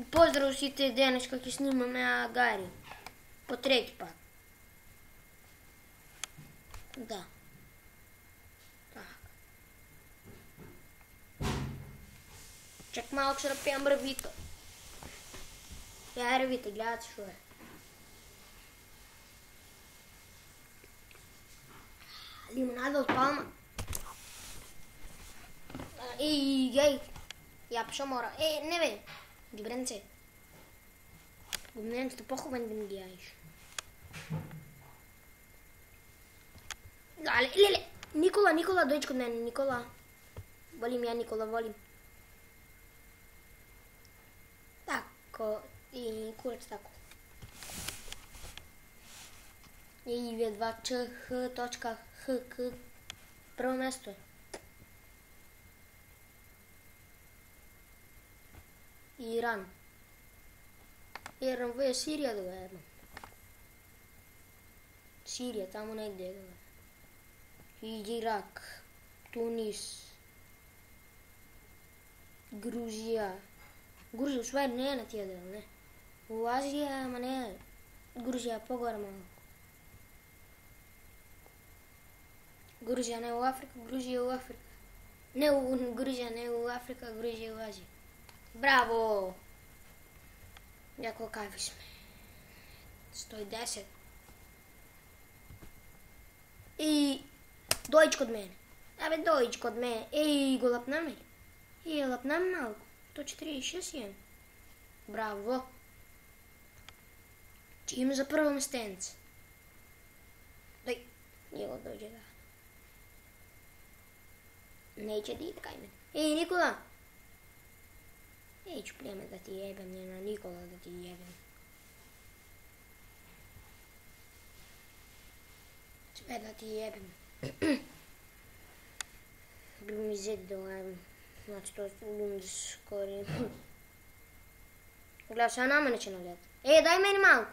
Поздрав сите, денес как ќе снимаме Гари. По трети пат. Да. Так. Чак малко ще разпием ревита. Я ревита, гледате шо е. Лимонада от палма. Ей, гей. Я пиша мора. Не бе. Добренце. Гумненцето по-хубен да ми ги ядеш. Леле. Никола, дойч кod mene, Nikola. Volim ja Nikola, volim. Tako, i kurac tako. I V2 CH.HK. Prvo mesto je. Iran. Iran je Sirija dovedno. Sirija, tamo negdje je dovedno. Irak, Tunis, Gruzija. Gruzija u stvari ne je na tijede, ne? U Aziji, ma ne. Gruzija je pogore malo. Gruzija ne u Afriku, Gruzija u Afriku. Gruzija ne u Afriku, Gruzija u Aziji. Bravo! Jako kakvi smo. 110. I dođi kod mene. Абе, dođi kod mene. Ej, go lapname. Ej, lapname malko. 146 je. Bravo. Čim za prvo mestence. Doj, njegov dođe da. Neće da ide kaj mene. Ej, Nikola. Neću plijeme da ti jebem, njena Nikola da ti jebem. Sve da ti jebem. Bilo mi zed da znači to ljum skori. Gledaj, sad na mene će nagledati. Daj meni malo.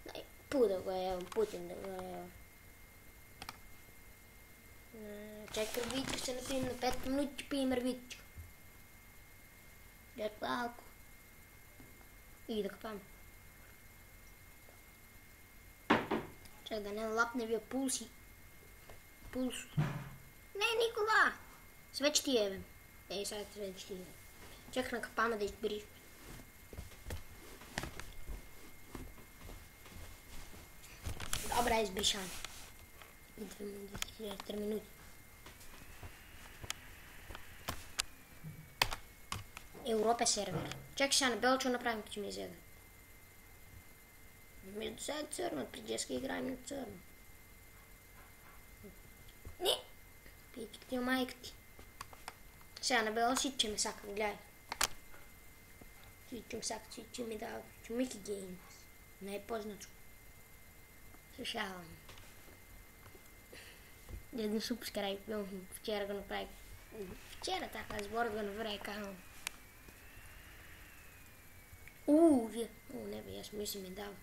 Daj, puda ga evo, putim da ga evo. Čekaj, vitri se naprim na 5 minuti, pijem rvička. Daj palku. I da kapam. Čekaj da ne lapne bio pulsu. Ne, Nikola! Sve ću ti jebem. Sad sve ću ti jebem. Čekaj na kapama da izbiriš. Dobra, izbrišan. 3 minuti. Европа сервер. Чакай сега на бело, че направим, че ми изяда. Между сега е църно, при детска играем на църно. Не! Пийки ти, майка ти. Сега на бело всички ме сакат, гледай. Всички ме сакат, всички ми дават. Чумики Геймс. Най-познато. Слушавам. Един субскрайб, вчера го направих. Вчера така, сбор го направих канал. Вие. Не бе, аз мисли ми дава.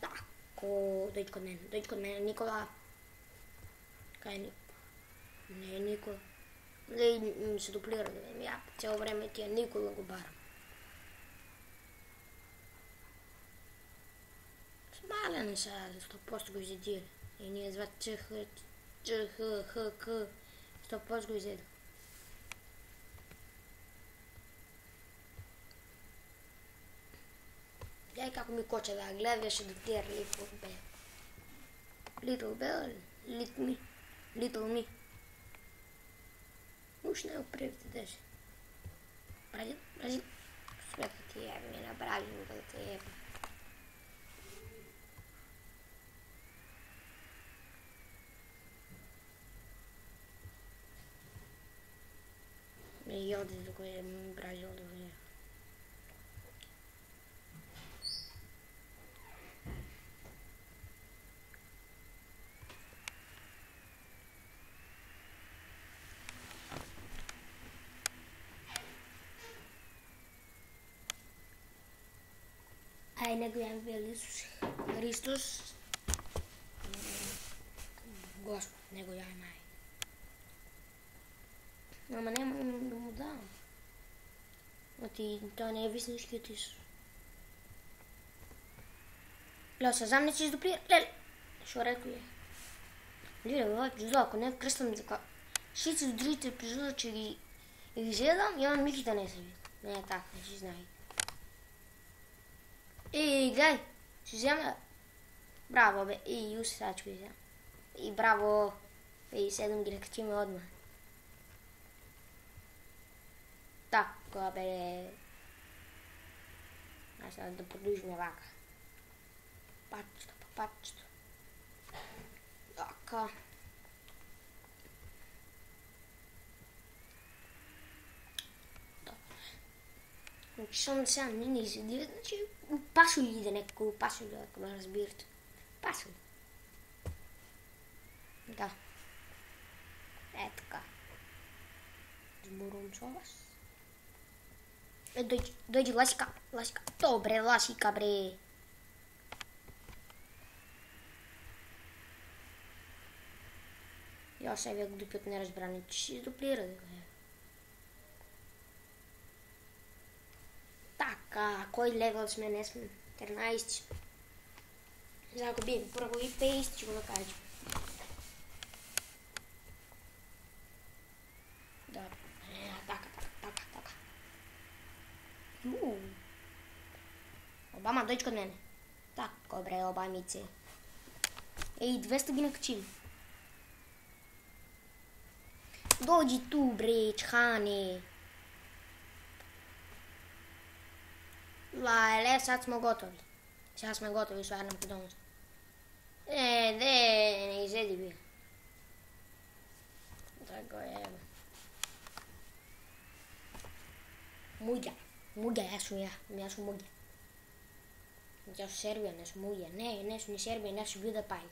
Тако, дойди кod mene, Nikola. Kaj je Nikola? Ne, Nikola. Lej mi se duplira da vem, ja, cijelo vreme ti je Nikola go baram. Smalen sad, 100% go izjedili. I nije zvat CHK, 100% go izjedu. Gledaj kako mi koče da gledaš da ti je Little Bell. Little Bell, Little Me. Уж не управите даже. Бразил. Света ти ебе, ми набрали ми да те ебе. Ме йоди да го е Бразил да го е. Ai, ne gleda Isus Hristos. nego ja i maj. Ама няма да му давам. Той не е вистинският Исус. Лео, съзнам не че издуплира. Леле! Що реко е? Леле, бе, епизода, ако не кръствам за ще си с другите епизода, че ги изгледам, имам миките не се вид. Не е така, не си знае. Гледай, ще взема. Браво, бе, Юси сега че го взема. Браво, 7 ги накачиме отма. Така, бе. Аз сега да продължим вака. Пачето. Така. Значи само сега не изяди, значи пасоли да некакво пасоли, ако ме разбирате. Пасоли. Да. Е така. Сборувам с вас. Дойди, Ласика. Добре, Ласика, бре. Я сега вие го допят неразбрани, че ще издуплира. Така, кой левел сме? Не сме 13. Загубим първо и 50, ще го накажем. Да, така. Обама, дойч кod мене. Така, бре, обамице. 200 ги накачим. Дойди ту, бре, чхане. Леле, сега сме готови. Слагам подобност. Не изеди би. Така е. Муѓа, јас сум муѓа. Јас сум Сербија, не сум муѓа. Не сум ни Сербија, јас сум PewDiePie.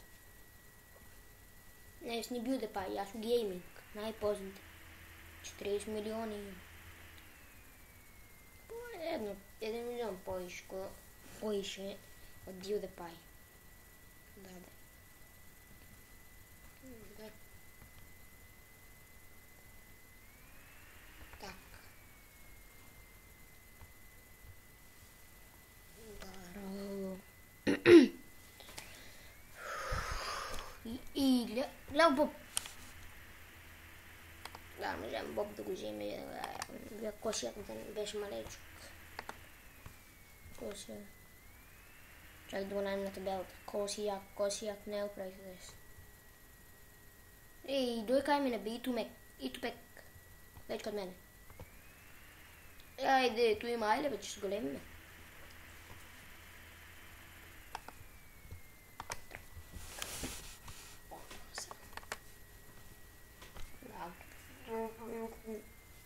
Не сум ни PewDiePie, јас сум гейминг. Најпознат. 40 милиони. 1 милион поише од PewDiePie. Да. Так. И гледа Боб. Да, можем Боб да го вземе. Косият беше малечко. Чак да го наем на табелата. Косияк не оправи се. Дой кай мене бе, Итупек. Вече кod мене. Айде, tu има айле, бе, че с големи ме.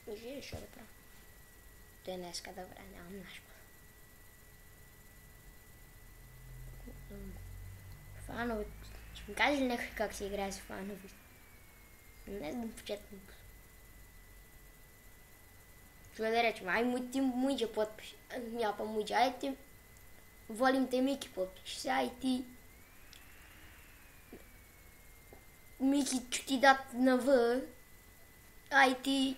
Вижте, що да правя. Той днеска добре, нямам нашко. Фанови. Ще ми кажеш ли някой как се играе с фанови? Не знам почетно. Ще да речем, ай ти муđe potpiši. Ja pa muđe, aj ti volim te Miki potpiši. Aj ti Miki ću ti dat na V. Aj ti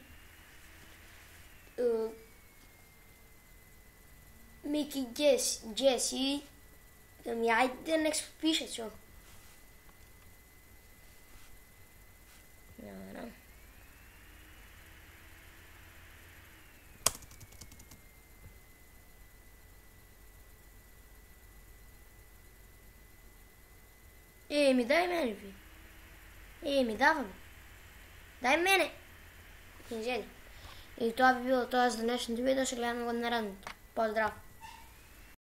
Miki Jesse. Ajde nek se piše čo. Dobro. Mi daj mene vi. Mi dava mi. Daj mene. И това би било това за днешното видео. Ще гледаме го на ранното. Поздрав!